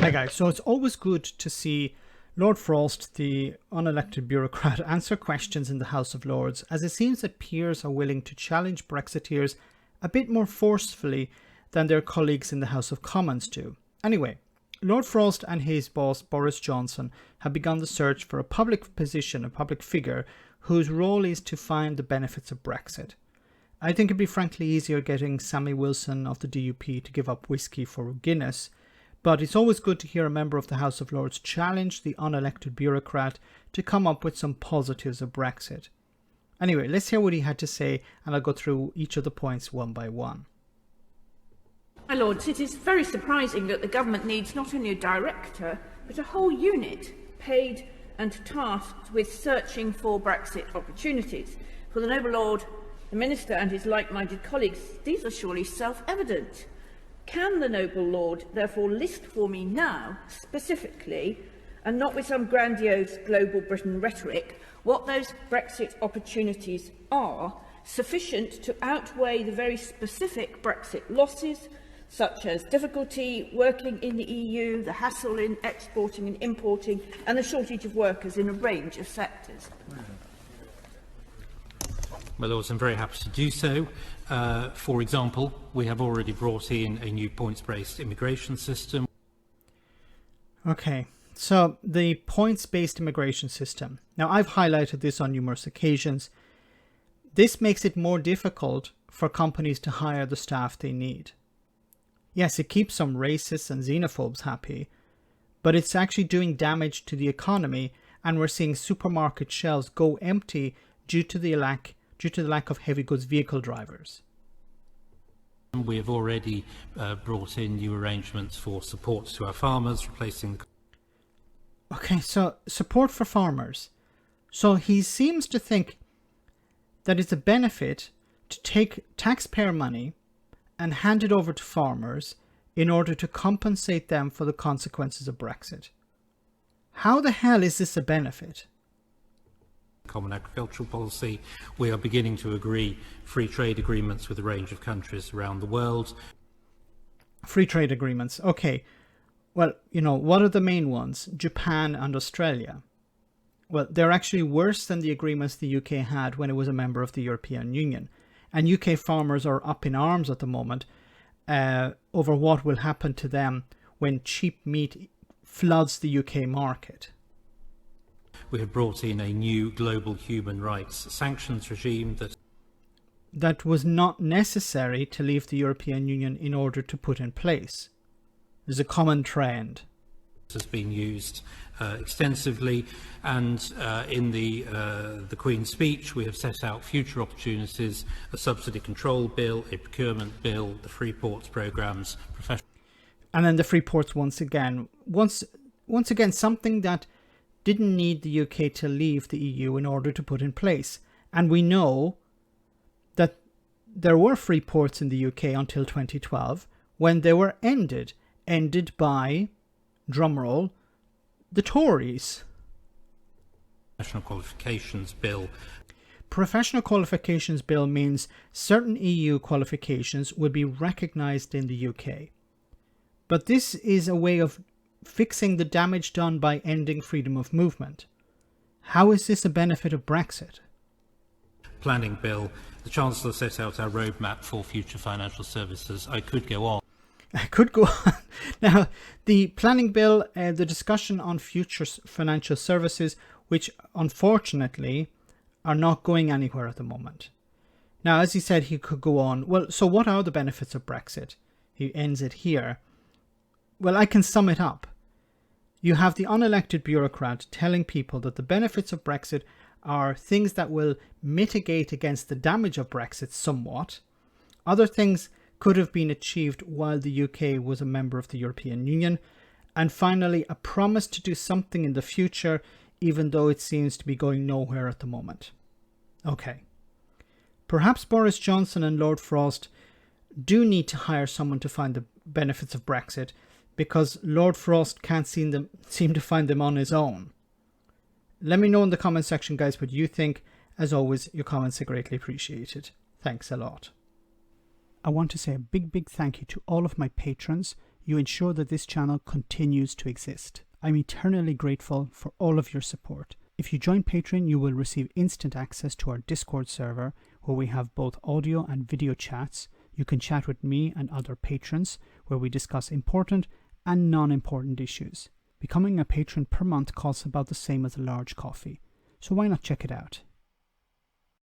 Hi guys, so it's always good to see Lord Frost, the unelected bureaucrat, answer questions in the House of Lords, as it seems that peers are willing to challenge Brexiteers a bit more forcefully than their colleagues in the House of Commons do. Anyway, Lord Frost and his boss Boris Johnson have begun the search for a public position, a public figure, whose role is to find the benefits of Brexit. I think it'd be frankly easier getting Sammy Wilson of the DUP to give up whiskey for Guinness, but it's always good to hear a member of the House of Lords challenge the unelected bureaucrat to come up with some positives of Brexit. Anyway, let's hear what he had to say, and I'll go through each of the points one by one. My Lords, it is very surprising that the government needs not only a director, but a whole unit paid and tasked with searching for Brexit opportunities. For the noble Lord, the Minister and his like-minded colleagues, these are surely self-evident. Can the noble Lord therefore list for me now, specifically, and not with some grandiose global Britain rhetoric, what those Brexit opportunities are, sufficient to outweigh the very specific Brexit losses, such as difficulty working in the EU, the hassle in exporting and importing, and the shortage of workers in a range of sectors? My Lords, I'm very happy to do so. For example, we have already brought in a new points-based immigration system. Okay, so the points-based immigration system. Now, I've highlighted this on numerous occasions. This makes it more difficult for companies to hire the staff they need. Yes, it keeps some racists and xenophobes happy, but it's actually doing damage to the economy, and we're seeing supermarket shelves go empty due to the lack of heavy goods vehicle drivers. We have already brought in new arrangements for support to our farmers, replacing... Okay, so support for farmers. So he seems to think that it's a benefit to take taxpayer money and hand it over to farmers in order to compensate them for the consequences of Brexit. How the hell is this a benefit? Common agricultural policy. We are beginning to agree free trade agreements with a range of countries around the world. Free trade agreements. Okay. Well, you know, what are the main ones? Japan and Australia. Well, they're actually worse than the agreements the UK had when it was a member of the European Union. And UK farmers are up in arms at the moment over what will happen to them when cheap meat floods the UK market. We have brought in a new global human rights sanctions regime that was not necessary to leave the European Union in order to put in place. There's a common trend. Has been used extensively, and in the Queen's speech we have set out future opportunities: a subsidy control bill, a procurement bill, the free ports programmes, and then the free ports once again something that didn't need the UK to leave the EU in order to put in place. And we know that there were free ports in the UK until 2012, when they were ended by, drumroll, the Tories. Professional Qualifications Bill. Professional Qualifications Bill means certain EU qualifications will be recognised in the UK. But this is a way of fixing the damage done by ending freedom of movement. How is this a benefit of Brexit? Planning bill. The Chancellor set out our roadmap for future financial services. I could go on. Now, the planning bill, the discussion on future financial services, which unfortunately are not going anywhere at the moment. Now, as he said, he could go on. Well, so what are the benefits of Brexit? He ends it here. Well, I can sum it up. You have the unelected bureaucrat telling people that the benefits of Brexit are things that will mitigate against the damage of Brexit somewhat. Other things could have been achieved while the UK was a member of the European Union. And finally, a promise to do something in the future, even though it seems to be going nowhere at the moment. Okay. Perhaps Boris Johnson and Lord Frost do need to hire someone to find the benefits of Brexit, because Lord Frost can't seem to find them on his own. Let me know in the comment section, guys, what you think. As always, your comments are greatly appreciated. Thanks a lot. I want to say a big thank you to all of my patrons. you ensure that this channel continues to exist. I'm eternally grateful for all of your support. If you join Patreon, you will receive instant access to our Discord server, where we have both audio and video chats. You can chat with me and other patrons, where we discuss important and non-important issues. Becoming a patron per month costs about the same as a large coffee, so why not check it out?